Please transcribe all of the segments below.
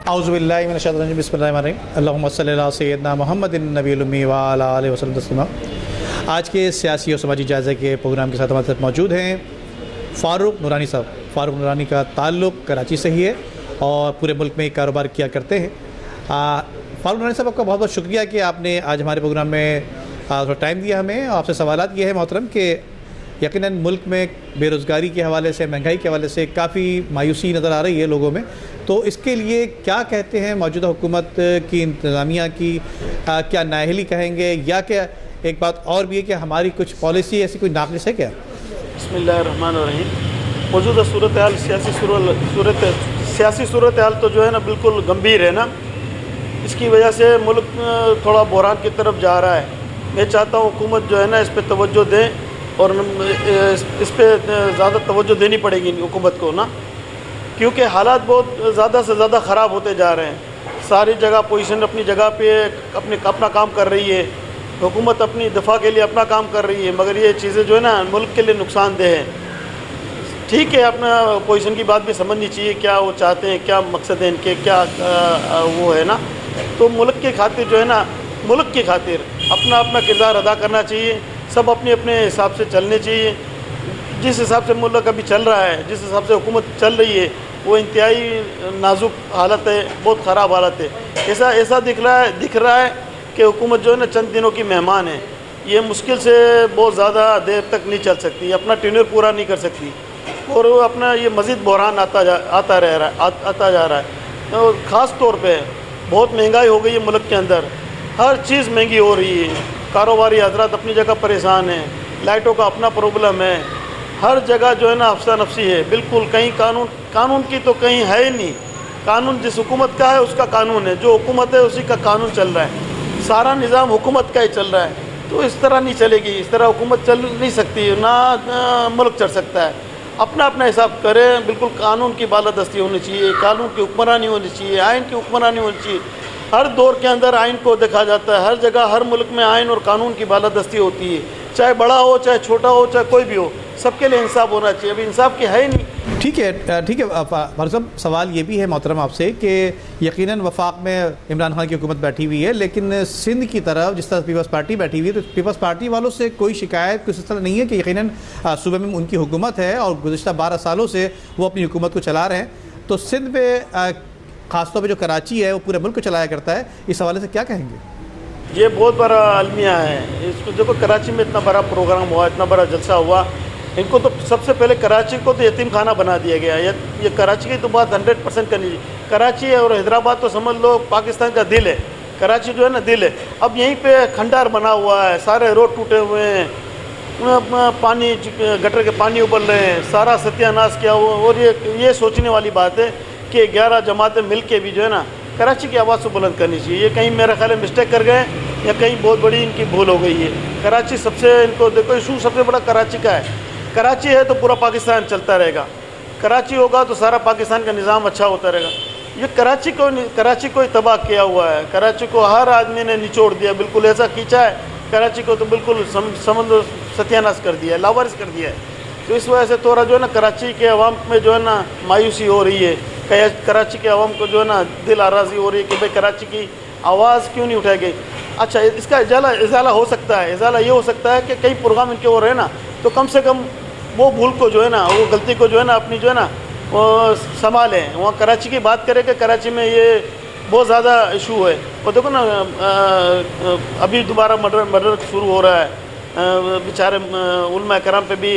اعوذ باللہ من الشیطان الرجیم بسم اللہ الرحمن الرحیم اللہم صلی علی سیدنا محمد النبی الامی وعلی آلہ وسلم تسلیما۔ آج کے سیاسی اور سماجی جائزہ کے پروگرام کے ساتھ ہمارے ساتھ موجود ہیں فاروق نورانی صاحب۔ فاروق نورانی کا تعلق کراچی سے ہی ہے اور پورے ملک میں کاروبار کیا کرتے ہیں۔ فاروق نورانی صاحب، آپ کا بہت بہت شکریہ کہ آپ نے آج ہمارے پروگرام میں تھوڑا ٹائم دیا ہمیں۔ آپ سے سوالات یہ ہے محترم کہ یقیناً ملک میں بے روزگاری کے حوالے سے، مہنگائی کے حوالے سے کافی مایوسی نظر آ رہی ہے لوگوں میں، تو اس کے لیے کیا کہتے ہیں موجودہ حکومت کی انتظامیہ کی؟ کیا نااہلی کہیں گے یا کہ ایک بات اور بھی ہے کہ ہماری کچھ پالیسی ایسی کوئی ناقص ہے کیا؟ بسم اللہ الرحمن الرحیم۔ موجودہ صورتحال سیاسی صورتحال تو جو ہے نا بالکل گمبھیر ہے نا، اس کی وجہ سے ملک تھوڑا بحران کی طرف جا رہا ہے۔ میں چاہتا ہوں حکومت جو ہے نا اس پہ توجہ دیں اور اس پہ زیادہ توجہ دینی پڑے گی حکومت کو نا، کیونکہ حالات بہت زیادہ سے زیادہ خراب ہوتے جا رہے ہیں۔ ساری جگہ پوزیشن اپنی جگہ پہ اپنا کام کر رہی ہے، حکومت اپنی دفاع کے لیے اپنا کام کر رہی ہے، مگر یہ چیزیں جو ہے نا ملک کے لیے نقصان دہ ہیں۔ ٹھیک ہے، اپنا پوزیشن کی بات بھی سمجھنی چاہیے، کیا وہ چاہتے ہیں، کیا مقصد ہے ان کے، کیا وہ ہے نا، تو ملک کی خاطر جو ہے نا، ملک کی خاطر اپنا کردار ادا کرنا چاہیے۔ سب اپنے حساب سے چلنے چاہیے۔ جس حساب سے ملک ابھی چل رہا ہے، جس حساب سے حکومت چل رہی ہے، وہ انتہائی نازک حالت ہے، بہت خراب حالت ہے۔ ایسا دکھ رہا ہے کہ حکومت جو ہے نا چند دنوں کی مہمان ہے، یہ مشکل سے بہت زیادہ دیر تک نہیں چل سکتی، اپنا ٹینور پورا نہیں کر سکتی، اور اپنا یہ مزید بحران آتا جا رہا ہے۔ اور خاص طور پہ بہت مہنگائی ہو گئی ہے ملک کے اندر، ہر چیز مہنگی ہو رہی ہے۔ کاروباری حضرات اپنی جگہ پریشان ہیں، لائٹوں کا اپنا پرابلم ہے، ہر جگہ جو ہے نا افسہ نفسی ہے بالکل۔ کہیں قانون کی تو کہیں ہے ہی نہیں۔ قانون جس حکومت کا ہے اس کا قانون ہے، جو حکومت ہے اسی کا قانون چل رہا ہے، سارا نظام حکومت کا ہی چل رہا ہے۔ تو اس طرح نہیں چلے گی، اس طرح حکومت چل نہیں سکتی، نہ ملک چل سکتا ہے۔ اپنا حساب کریں، بالکل قانون کی بالادستی ہونی چاہیے، قانون کی حکمرانی ہونی چاہیے، آئین کی حکمرانی ہونی چاہیے۔ ہر دور کے اندر آئین کو دیکھا جاتا ہے، ہر جگہ ہر ملک میں آئین اور قانون کی بالادستی ہوتی ہے، چاہے بڑا ہو چاہے چھوٹا ہو چاہے کوئی بھی ہو، سب کے لیے انصاف ہونا چاہیے۔ ابھی انصاف کی ہے ہی نہیں۔ ٹھیک ہے فاروق صاحب، سوال یہ بھی ہے محترم آپ سے کہ یقیناً وفاق میں عمران خان کی حکومت بیٹھی ہوئی ہے، لیکن سندھ کی طرف جس طرح پیپلز پارٹی بیٹھی ہوئی ہے، تو پیپلز پارٹی والوں سے کوئی شکایت کچھ اس طرح نہیں ہے کہ یقیناً صوبے میں ان کی حکومت ہے اور گزشتہ 12 سالوں سے وہ اپنی حکومت کو چلا رہے ہیں، تو سندھ میں خاص طور پہ جو کراچی ہے وہ پورے ملک کو چلایا کرتا ہے، اس حوالے سے کیا کہیں گے؟ یہ بہت بڑا المیہ ہے اس کو۔ دیکھو کراچی میں اتنا بڑا پروگرام ہوا، اتنا بڑا جلسہ ہوا، ان کو تو سب سے پہلے کراچی کو تو یتیم خانہ بنا دیا گیا۔ یہ کراچی کی تو بات 100% کرنی چاہیے۔ کراچی اور حیدرآباد تو سمجھ لو پاکستان کا دل ہے، کراچی جو ہے نا دل ہے۔ اب یہیں پہ کھنڈار بنا ہوا ہے، سارے روڈ ٹوٹے ہوئے ہیں، پانی گٹر کے پانی ابل رہے ہیں، سارا ستیہ ناش کیا ہوا۔ اور یہ سوچنے والی بات ہے کہ 11 جماعتیں مل کے بھی جو ہے نا کراچی کی آواز کو بلند کرنی چاہیے۔ یہ کہیں میرا خیال ہے مسٹیک کر گئے یا کہیں بہت بڑی ان کی بھول ہو گئی ہے۔ کراچی سب سے، ان کو دیکھو ایشو سب سے بڑا کراچی کا ہے۔ کراچی ہے تو پورا پاکستان چلتا رہے گا، کراچی ہوگا تو سارا پاکستان کا نظام اچھا ہوتا رہے گا۔ یہ کراچی کو ہی تباہ کیا ہوا ہے، کراچی کو ہر آدمی نے نچوڑ دیا، بالکل ایسا کھینچا ہے کراچی کو تو بالکل سمندر ستیہ ناش کر دیا ہے، لاوارث کر دیا ہے۔ تو اس وجہ سے تھوڑا جو ہے نا کراچی کے عوام میں جو ہے نا مایوسی ہو رہی ہے، کراچی کے عوام کو جو ہے نا دل آراضی ہو رہی ہے کہ بھئی کراچی کی آواز کیوں نہیں اٹھائی گئی۔ اچھا، اس کا ازالہ ہو سکتا ہے۔ ازالہ یہ ہو سکتا ہے کہ کئی پروگرام ان کے ہو رہے ہیں نا، تو کم سے کم وہ بھول کو جو ہے نا، وہ غلطی کو جو ہے نا اپنی جو ہے نا وہ سنبھالیں، وہاں کراچی کی بات کریں کہ کراچی میں یہ بہت زیادہ ایشو ہے۔ اور دیکھو نا ابھی دوبارہ مرڈر شروع ہو رہا ہے، بیچارے علماء کرام پہ بھی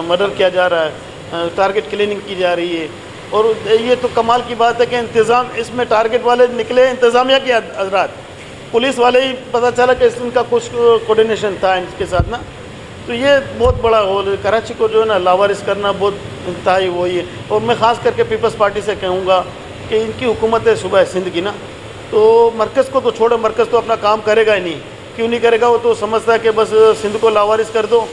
مرڈر کیا جا رہا ہے، ٹارگٹ کلیننگ کی جا رہی ہے۔ اور یہ تو کمال کی بات ہے کہ انتظام اس میں ٹارگٹ والے نکلے انتظامیہ کے حضرات، پولیس والے ہی پتہ چلا کہ ان کا کچھ کوڈینیشن تھا ان کے ساتھ نا۔ تو یہ بہت بڑا کراچی کو جو ہے نا لاوارث کرنا بہت انتہائی وہی ہے۔ اور میں خاص کر کے پیپلز پارٹی سے کہوں گا کہ ان کی حکومت ہے صوبہ سندھ کی نا، تو مرکز کو تو چھوڑے، مرکز تو اپنا کام کرے گا ہی نہیں۔ کیوں نہیں کرے گا؟ وہ تو سمجھتا ہے کہ بس سندھ کو لاوارث کر دو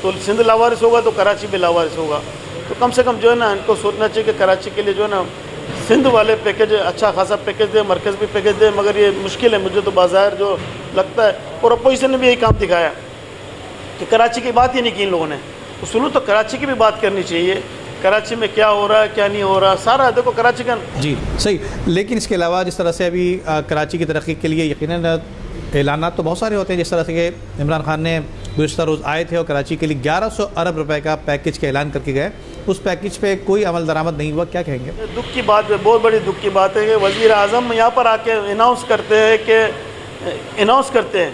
تو سندھ لاوارث ہوگا تو کراچی بھی لاوارث ہوگا۔ تو کم سے کم جو ہے نا ان کو سوچنا چاہیے کہ کراچی کے لیے جو ہے نا سندھ والے پیکیج اچھا خاصا پیکیج دے، مرکز بھی پیکیج دے، مگر یہ مشکل ہے مجھے تو بظاہر جو لگتا ہے۔ اور اپوزیشن نے بھی یہی کام دکھایا کہ کراچی کی بات ہی نہیں کی ان لوگوں نے۔ اصولوں تو کراچی کی بھی بات کرنی چاہیے کراچی میں کیا ہو رہا ہے کیا نہیں ہو رہا سارا دیکھو کراچی کا. جی صحیح. لیکن اس کے علاوہ جس طرح سے ابھی کراچی کی ترقی کے لیے یقیناً اعلانات تو بہت سارے ہوتے ہیں. جس طرح سے کہ عمران خان نے گزشتہ روز آئے تھے اور کراچی کے لیے 1100 ارب روپے کا پیکیج کا اعلان کر کے گئے. اس پیکیج پہ کوئی عمل درآمد نہیں ہوا, کیا کہیں گے؟ دکھ کی بات ہے, بہت بڑی دکھ کی بات ہے کہ وزیر اعظم یہاں پر آ کے اناؤنس کرتے ہیں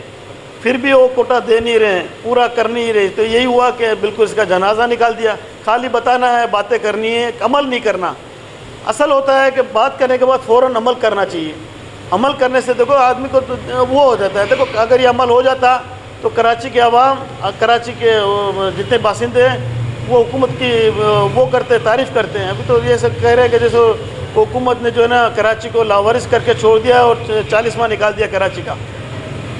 پھر بھی وہ کوٹا دے نہیں رہے ہیں, پورا کر نہیں رہے. تو یہی ہوا کہ بالکل اس کا جنازہ نکال دیا. خالی بتانا ہے, باتیں کرنی ہے, عمل نہیں کرنا. اصل ہوتا ہے کہ بات کرنے کے بعد فوراً عمل کرنا چاہیے. عمل کرنے سے دیکھو آدمی کو وہ ہو جاتا ہے. دیکھو اگر یہ عمل ہو جاتا تو کراچی کے عوام, کراچی کے جتنے باشندے ہیں وہ حکومت کی وہ کرتے, تعریف کرتے ہیں. ابھی تو یہ سب کہہ رہے ہیں کہ جیسے حکومت نے جو ہے نا کراچی کو لاوارث کر کے چھوڑ دیا اور 40واں نکال دیا کراچی کا.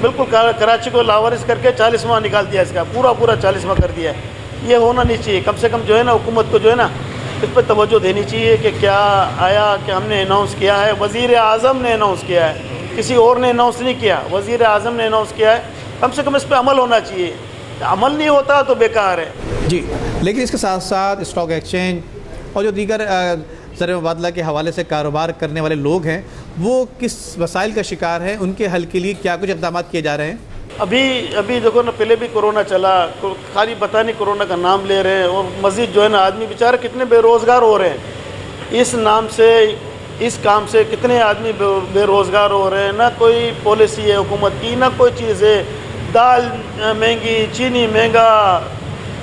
بالکل کراچی کو لاوارث کر کے 40واں نکال دیا, اس کا پورا 40واں کر دیا ہے. یہ ہونا نہیں چاہیے. کم سے کم جو ہے نا حکومت کو جو ہے نا اس پہ توجہ دینی چاہیے کہ کیا آیا کہ ہم نے اناؤنس کیا ہے. وزیر اعظم نے اناؤنس کیا ہے, کسی اور نے اناؤنس نہیں کیا. وزیر اعظم نے اناؤنس کیا ہے. کم سے کم اس پہ عمل ہونا چاہیے. عمل نہیں ہوتا تو بیکار ہے. جی لیکن اس کے ساتھ ساتھ اسٹاک ایکسچینج اور جو دیگر زر مبادلہ کے حوالے سے کاروبار کرنے والے لوگ ہیں وہ کس مسائل کا شکار ہیں؟ ان کے حل کے لیے کیا کچھ اقدامات کیے جا رہے ہیں؟ ابھی دیکھو نا, پہلے بھی کرونا چلا, خالی پتہ نہیں کرونا کا نام لے رہے ہیں اور مزید جو ہے نا آدمی بیچارے کتنے بے روزگار ہو رہے ہیں. اس نام سے, اس کام سے کتنے آدمی بے روزگار ہو رہے ہیں. نہ کوئی پالیسی ہے حکومت کی, نہ کوئی چیز ہے. دال مہنگی, چینی مہنگا,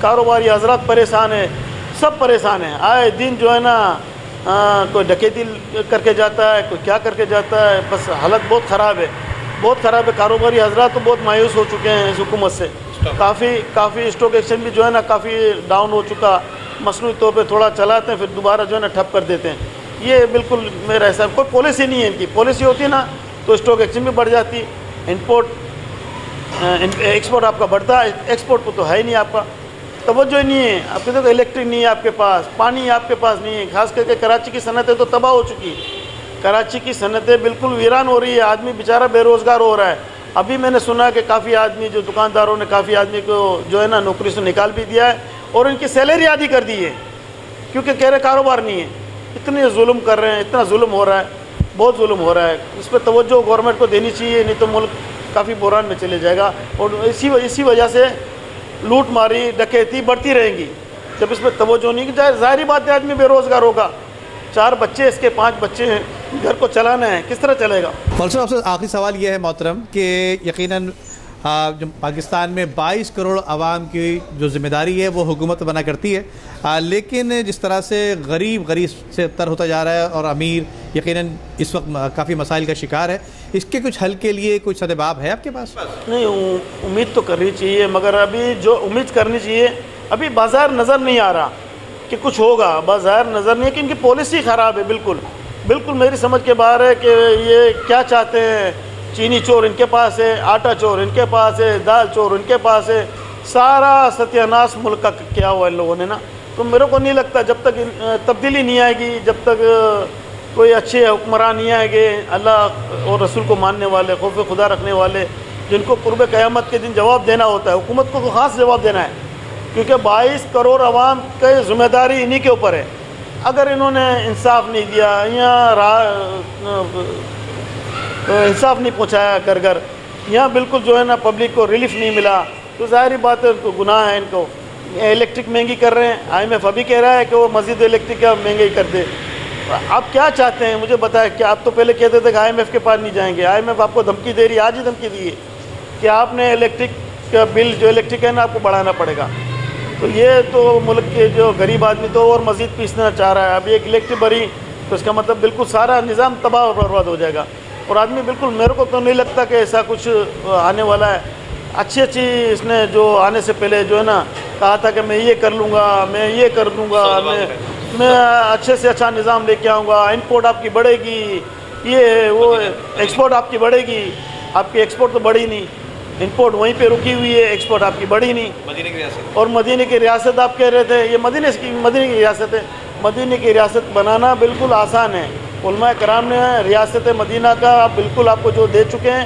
کاروباری حضرات پریشان ہیں, سب پریشان ہیں. آئے دن جو ہے نا کوئی ڈکیتی کر کے جاتا ہے, کوئی کیا کر کے جاتا ہے. بس حالت بہت خراب ہے, بہت خراب ہے. کاروباری حضرات تو بہت مایوس ہو چکے ہیں اس حکومت سے. کافی اسٹاک ایکسچینج بھی جو ہے نا کافی ڈاؤن ہو چکا. مصنوعی طور پہ تھوڑا چلاتے ہیں پھر دوبارہ جو ہے نا ٹھپ کر دیتے ہیں. یہ بالکل میرا حساب, کوئی پالیسی نہیں ہے ان کی. پالیسی ہوتی نا تو اسٹاک ایکسچینج بھی بڑھ جاتی, ایکسپورٹ آپ کا بڑھتا ہے. ایکسپورٹ پہ تو ہے ہی نہیں آپ کا, توجہ نہیں ہے. آپ کے تو الیکٹرک نہیں ہے آپ کے پاس, پانی آپ کے پاس نہیں ہے. خاص کر کے کراچی کی صنعتیں تو تباہ ہو چکی. کراچی کی صنعتیں بالکل ویران ہو رہی ہے. آدمی بیچارہ بے روزگار ہو رہا ہے. ابھی میں نے سنا کہ کافی آدمی, جو دکانداروں نے کافی آدمی کو جو ہے نا نوکری سے نکال بھی دیا ہے اور ان کی سیلری آدھی کر دی ہے, کیونکہ کہہ رہے کاروبار نہیں ہے. اتنے ظلم کر رہے ہیں, اتنا ظلم ہو رہا ہے, بہت ظلم ہو رہا ہے. اس پہ توجہ گورنمنٹ کو دینی چاہیے, نہیں تو ملک کافی بحران میں چلے جائے گا. اور اسی وجہ سے لوٹ ماری ڈکیتی بڑھتی رہیں گی. جب اس پہ توجہ نہیں کی جائے, ظاہری بات ہے آدمی بے روزگار ہوگا. 4 بچے, اس کے 5 بچے ہیں, گھر کو چلانا ہے, کس طرح چلے گا؟ فالسر آپ سے آخری سوال یہ ہے محترم کہ یقیناً جو پاکستان میں 22 کروڑ عوام کی جو ذمہ داری ہے وہ حکومت بنا کرتی ہے, لیکن جس طرح سے غریب سے تر ہوتا جا رہا ہے اور امیر یقیناً اس وقت کافی مسائل کا شکار ہے, اس کے کچھ حل کے لیے کچھ سدباب ہے آپ کے پاس؟ نہیں, امید تو کرنی چاہیے, مگر ابھی جو امید کرنی چاہیے ابھی بازار نظر نہیں آ رہا کہ کچھ ہوگا. بازار نظر نہیں ہے کہ ان کی پالیسی خراب ہے. بالکل میری سمجھ کے باہر ہے کہ یہ کیا چاہتے ہیں. چینی چور ان کے پاس ہے, آٹا چور ان کے پاس ہے, دال چور ان کے پاس ہے. سارا ستیہ ناش ملک کا کیا ہوا ان لوگوں نے نا. تو میرے کو نہیں لگتا جب تک تبدیلی نہیں آئے گی, جب تک کوئی اچھے حکمران نہیں آئے گے, اللہ اور رسول کو ماننے والے, خوف خدا رکھنے والے, جن کو قرب قیامت کے دن جواب دینا ہوتا ہے. حکومت کو خاص جواب دینا ہے, کیونکہ 22 کروڑ عوام کی ذمہ داری انہی کے اوپر ہے. اگر انہوں نے انصاف نہیں دیا یا انصاف نہیں پہنچایا گھر, یہاں بالکل جو ہے نا پبلک کو ریلیف نہیں ملا, تو ظاہری بات ہے ان کو گناہ ہے. ان کو الیکٹرک مہنگی کر رہے ہیں, IMF ابھی کہہ رہا ہے کہ وہ مزید الیکٹرک کا مہنگائی کر دے. آپ کیا چاہتے ہیں مجھے بتائیں. کہ آپ تو پہلے کہتے تھے کہ IMF کے پاس نہیں جائیں گے. IMF آپ کو دھمکی دے رہی ہے, آج ہی دھمکی دی ہے کہ آپ نے الیکٹرک کا بل جو الیکٹرک ہے نا آپ کو بڑھانا پڑے گا. تو یہ تو ملک کے جو غریب آدمی تو اور مزید پیسنا چاہ رہا ہے. ابھی ایک الیکٹرک بڑھی تو اس کا مطلب بالکل سارا نظام تباہ و برباد ہو جائے گا. اور آدمی بالکل, میرے کو تو نہیں لگتا کہ ایسا کچھ آنے والا ہے. اچھی اس نے جو آنے سے پہلے جو ہے نا کہا تھا کہ میں یہ کر لوں گا, میں یہ کر دوں گا, میں اچھے سے اچھا نظام لے کے آؤں گا, امپورٹ آپ کی بڑھے گی, یہ وہ ایکسپورٹ آپ کی بڑھے گی. آپ کی ایکسپورٹ تو بڑھی نہیں, امپورٹ وہیں پہ رکی ہوئی ہے, ایکسپورٹ آپ کی بڑھی نہیں. مدینے کی ریاست, اور مدینے کی ریاست آپ کہہ رہے تھے, یہ مدینے کی ریاست ہے. مدینے کی ریاست بنانا بالکل آسان ہے. علماء کرام نے ریاست مدینہ کا بالکل آپ کو جو دے چکے ہیں,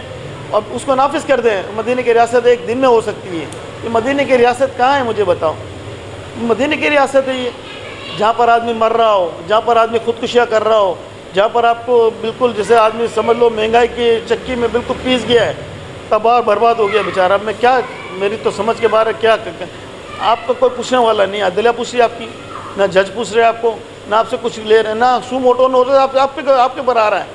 اب اس کو نافذ کر دیں. مدینے کی ریاست ایک دن میں ہو سکتی ہے. یہ مدینے کی ریاست کہاں ہے مجھے بتاؤ. مدینے کی ریاست ہے یہ, جہاں پر آدمی مر رہا ہو، جہاں پر آدمی خودکشیاں کر رہا ہو، جہاں پر آپ کو بالکل جیسے آدمی سمجھ لو مہنگائی کی چکی میں بالکل پیس گیا ہے، تباہ برباد ہو گیا بیچارہ. اب میں کیا، میری تو سمجھ کے باہر ہے. کیا آپ کو کوئی پوچھنے والا نہیں، عدلیہ پوچھ رہی ہے آپ کی، نہ جج پوچھ رہے آپ کو، نہ آپ سے کچھ لے رہے ہیں، نہ سو موٹو نہ ہو رہے. آپ کے پر آ رہا ہے،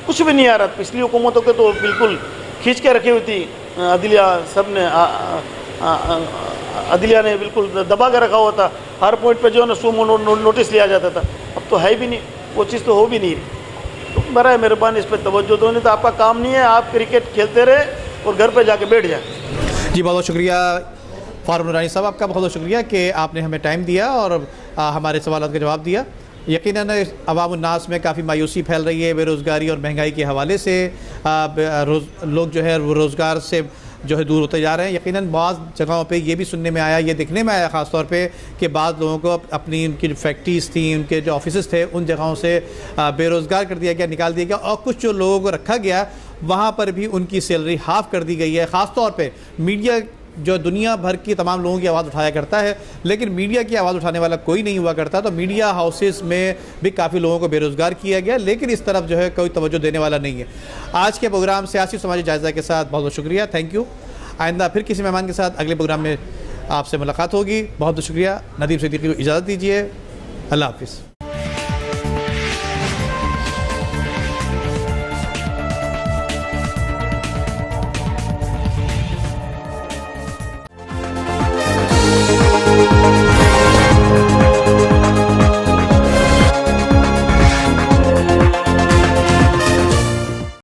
کچھ بھی نہیں آ رہا. پچھلی حکومتوں کے تو بالکل کھینچ کے رکھی ہوئی تھی عدلیہ، سب نے عدلیہ نے بالکل دبا کے رکھا ہوا تھا. ہر پوائنٹ پہ جو ہے نا سو نوٹس لیا جاتا تھا. اب تو ہے بھی نہیں، وہ چیز تو ہو بھی نہیں. تو برائے مہربانی اس پہ توجہ دو، نہیں تو آپ کا کام نہیں ہے. آپ کرکٹ کھیلتے رہے اور گھر پہ جا کے بیٹھ جائیں. جی بہت بہت شکریہ فاروق نورانی صاحب، آپ کا بہت بہت شکریہ کہ آپ نے ہمیں ٹائم دیا اور ہمارے سوالات کا جواب دیا. یقیناً عوام الناس میں کافی مایوسی پھیل رہی ہے بے روزگاری اور مہنگائی کے حوالے سے. لوگ جو ہے وہ روزگار سے جو ہے دور ہوتے جا رہے ہیں. یقیناً بعض جگہوں پہ یہ بھی سننے میں آیا، یہ دیکھنے میں آیا خاص طور پہ کہ بعض لوگوں کو اپنی ان کی جو فیکٹریز تھیں، ان کے جو آفیسز تھے، ان جگہوں سے بے روزگار کر دیا گیا، نکال دیا گیا. اور کچھ جو لوگوں کو رکھا گیا وہاں پر بھی ان کی سیلری ہاف کر دی گئی ہے. خاص طور پہ میڈیا جو دنیا بھر کی تمام لوگوں کی آواز اٹھایا کرتا ہے، لیکن میڈیا کی آواز اٹھانے والا کوئی نہیں ہوا کرتا. تو میڈیا ہاؤسز میں بھی کافی لوگوں کو بے روزگار کیا گیا، لیکن اس طرف جو ہے کوئی توجہ دینے والا نہیں ہے. آج کے پروگرام سیاسی سماجی جائزہ کے ساتھ بہت بہت شکریہ، تھینک یو. آئندہ پھر کسی مہمان کے ساتھ اگلے پروگرام میں آپ سے ملاقات ہوگی. بہت بہت شکریہ. ندیم صدیقی کو اجازت دیجیے. اللہ حافظ.